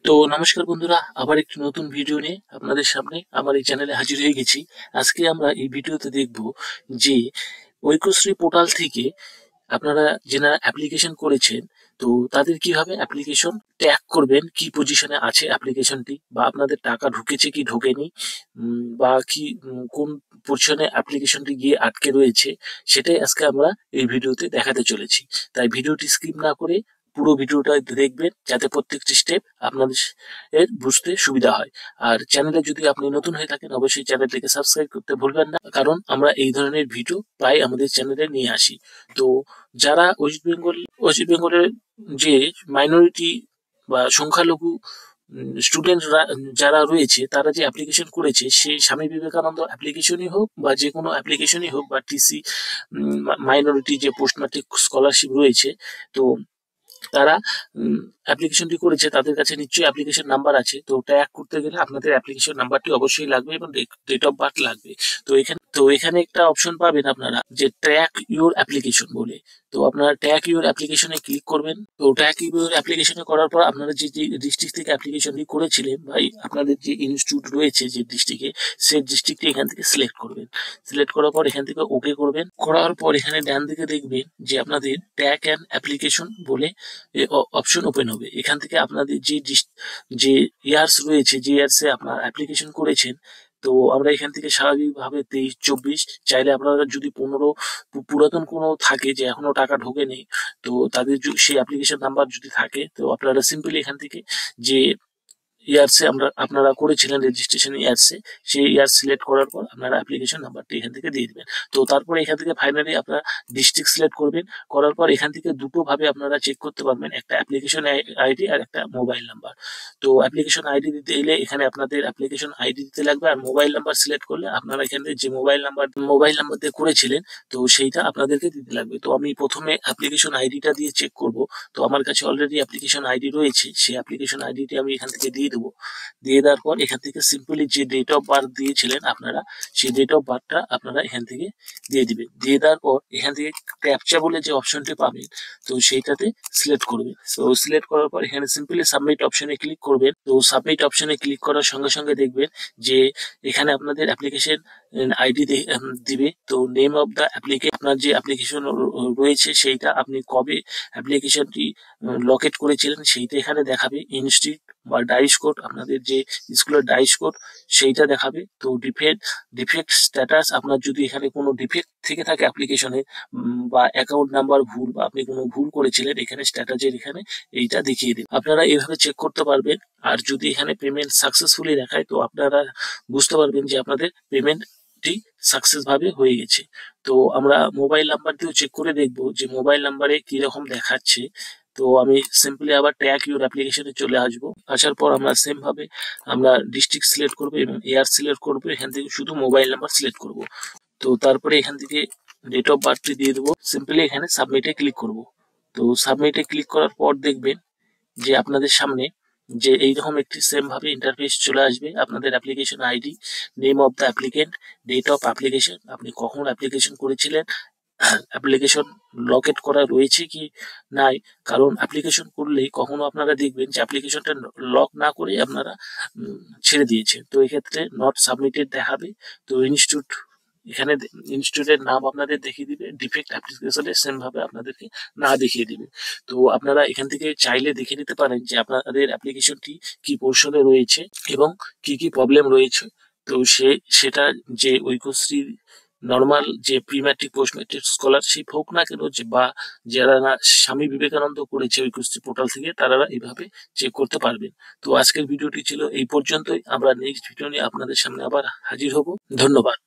তো নমস্কার বন্ধুরা, আবার একটি নতুন ভিডিও নিয়ে আপনাদের সামনে আমার এই চ্যানেলে হাজির হয়ে গেছি। আজকে আমরা এই ভিডিওতে দেখব যে ঐক্যশ্রী পোর্টাল থেকে আপনারা যারা অ্যাপ্লিকেশন করেছেন, তো তাদের কিভাবে অ্যাপ্লিকেশন ট্র্যাক করবেন, কি পজিশনে আছে অ্যাপ্লিকেশনটি, বা আপনাদের টাকা ঢুকেছে কি ঢোকেনি, বা কি কোন পজিশনে অ্যাপ্লিকেশনটি গিয়ে আটকে রয়েছে, সেটাই আজকে আমরা এই ভিডিওতে দেখাতে চলেছি। তাই ভিডিওটি স্কিপ না করে পুরো ভিডিওটা দেখবেন, যাতে প্রত্যেকটি স্টেপ আপনাদের এর বুঝতে সুবিধা হয়। আর চ্যানেলে যদি আপনি নতুন হয়ে থাকেন, অবশ্যই চ্যানেলটিকে সাবস্ক্রাইব করতে ভুলবেন না, কারণ আমরা এই ধরনের ভিডিও প্রায় আমাদের চ্যানেলে নিয়ে আসি। তো যারা ওয়েস্ট বেঙ্গলের যে মাইনরিটি বা সংখ্যালঘু স্টুডেন্টরা যারা রয়েছে, তারা যে অ্যাপ্লিকেশন করেছে, সে স্বামী বিবেকানন্দ অ্যাপ্লিকেশনই হোক বা যে কোনো অ্যাপ্লিকেশনই হোক, বা টিসি মাইনরিটি যে পোস্ট ম্যাট্রিক স্কলারশিপ রয়েছে, তো তারা অ্যাপ্লিকেশনটি করেছে, তাদের কাছে নিশ্চয়ই অ্যাপ্লিকেশন নাম্বার আছে। তো ট্র্যাক করতে গেলে আপনাদের অ্যাপ্লিকেশন নাম্বারটি অবশ্যই লাগবে এবং ডেট অফ বার্থ লাগবে। তো এখানে একটা অপশন পাবেন আপনারা, যে ট্র্যাক ইউর অ্যাপ্লিকেশন বলে। তো আপনারা ট্র্যাক ইউর অ্যাপ্লিকেশনে ক্লিক করবেন। তো ট্র্যাক ইউর অ্যাপ্লিকেশনে করার পর আপনারা যে ডিস্ট্রিক্ট থেকে অ্যাপ্লিকেশনটি করেছিলেন, বা আপনাদের যে ইনস্টিটিউট রয়েছে যে ডিস্ট্রিক্টে, সেই ডিস্ট্রিক্টটি এখান থেকে সিলেক্ট করবেন। সিলেক্ট করার পর এখান থেকে ওকে করবেন। করার পর এখানে ডান দিকে দেখবেন যে আপনাদের ট্র্যাক অ্যান্ড অ্যাপ্লিকেশন বলে অপশন ওপেন হবে। এখান থেকে আপনাদের যে ইয়ার্স রয়েছে, যে ইয়ার্সে আপনার অ্যাপ্লিকেশন করেছেন, তো আমরা এখান থেকে স্বাভাবিকভাবে 23-24, চাইলে আপনারা যদি 15 পুরাতন কোনো থাকে যে এখনো টাকা ঢোকেনি, তো তাদের সেই অ্যাপ্লিকেশন নাম্বার যদি থাকে, তো আপনারা সিম্পলি এখান থেকে যে ইয়ার্সে আপনারা করেছিলেন রেজিস্ট্রেশন ইয়ার্সে, সেই ইয়ার সিলেক্ট করার পর আপনারা অ্যাপ্লিকেশন নাম্বারটি এখান থেকে দিয়ে দিবেন। তো তারপরে এখান থেকে ফাইনালি আপনারা ডিস্ট্রিক্ট সিলেক্ট করবেন। করার পর এখান থেকে দুটো ভাবে আপনারা চেক করতে পারবেন, একটা অ্যাপ্লিকেশন আইডি আর একটা মোবাইল নাম্বার। তো অ্যাপ্লিকেশন আইডি দিতে এলে এখানে আপনাদের অ্যাপ্লিকেশন আইডি দিতে লাগবে, আর মোবাইল নাম্বার সিলেক্ট করলে আপনারা এখানে যে মোবাইল নাম্বার দিয়ে করেছিলেন, তো সেইটা আপনাদেরকে দিতে লাগবে। তো আমি প্রথমে অ্যাপ্লিকেশন আইডিটা দিয়ে চেক করব। তো আমার কাছে অলরেডি অ্যাপ্লিকেশন আইডি রয়েছে, সেই অ্যাপ্লিকেশন আইডিটি আমি এখান থেকে দিয়ে দেবো। দিয়ে দেওয়ার পর এখান থেকে সিম্পলি যে ডেট অফ বার্থ দিয়েছিলেন আপনারা, সেই ডেট অফ বার্থটা আপনারা এখান থেকে দিয়ে দিবেন। দিয়ে দেওয়ার পর এখান থেকে ক্যাপচা বলে যে অপশনটি পাবেন, তো সেইটাতে সিলেক্ট করবেন। তো সিলেক্ট করার পর এখানে সিম্পলি সাবমিট অপশনে ক্লিক করবেন। তো সাবমিট অপশনে ক্লিক করার সঙ্গে সঙ্গে দেখবেন যে এখানে আপনাদের অ্যাপ্লিকেশন আইডি দিবে। তো নেম অফ দ্য অ্যাপ্লিকেশন, আপনার যে অ্যাপ্লিকেশন রয়েছে সেইটা আপনি কবে অ্যাপ্লিকেশনটি লকেট করেছিলেন সেইটা এখানে দেখাবে। ইনস্টিটিউট বা ডাইস কোড, আপনাদের যে স্কুলের ডাইস কোড, সেইটা দেখাবে। তো ডিফেক্ট স্ট্যাটাস, আপনার যদি এখানে কোনো ডিফেক্ট থেকে থাকে অ্যাপ্লিকেশনে, বা অ্যাকাউন্ট নাম্বার ভুল, বা আপনি কোনো ভুল করেছিলেন, এখানে স্ট্যাটাসের এখানে এইটা দেখিয়ে দেবে। আপনারা এইভাবে চেক করতে পারবেন। আর যদি এখানে পেমেন্ট সাকসেসফুলি দেখায়, তো আপনারা বুঝতে পারবেন যে আপনাদের পেমেন্টটি সাকসেস ভাবে হয়ে গেছে। তো আমরা মোবাইল নাম্বার দিয়েও চেক করে দেখবো যে মোবাইল নাম্বারে কিরকম দেখাচ্ছে। তো আমি সিম্পলি আবার ট্র্যাক ইউর অ্যাপ্লিকেশনে চলে আসবো। আসার পর আমরা সেম ভাবে আমরা ডিস্ট্রিক্ট সিলেক্ট করবো এবং ইয়ার সিলেক্ট করবো। এখান থেকে শুধু মোবাইল নাম্বার সিলেক্ট করব। তো তারপরে এখান থেকে ডেট অফ বার্থটি দিয়ে দেবো। সিম্পলি এখানে সাবমিটে ক্লিক করব। তো সাবমিটে ক্লিক করার পর দেখবেন যে আপনাদের সামনে যে এইরকম একটি সেম ভাবে ইন্টারফেস চলে আসবে। আপনাদের application ID, name of the applicant, date of application, আপনি কখন অ্যাপ্লিকেশন করেছিলেন, অ্যাপ্লিকেশন লকেট করা রয়েছে কি নাই। কারণ অ্যাপ্লিকেশন করলেই কখনো আপনারা দেখবেন যে অ্যাপ্লিকেশনটা লক না করে আপনারা ছেড়ে দিয়েছে, তো এক্ষেত্রে নট সাবমিটেড দেখাবে। তো এখানে ইনস্টিটিউটের নাম আপনাদের দেখিয়ে দিবে, ডিফেক্ট অ্যাপ্লিকেশনে সেম ভাবে আপনাদেরকে না দেখিয়ে দিবে। তো আপনারা এখান থেকে চাইলে দেখে নিতে পারেন যে আপনাদের অ্যাপ্লিকেশনটি কি পোর্শনে রয়েছে এবং কি কি প্রবলেম রয়েছে। তো সেটা যে ঐক্যশ্রী নর্মাল যে pre matric post matric scholarship হোক না কেন, যে বা যারা না স্বামী বিবেকানন্দ করেছে ঐক্যশ্রী পোর্টাল থেকে, তারা এইভাবে চেক করতে পারবেন। তো আজকের ভিডিওটি ছিল এই পর্যন্তই। আমরা নেক্সট ভিডিও নিয়ে আপনাদের সামনে আবার হাজির হব। ধন্যবাদ।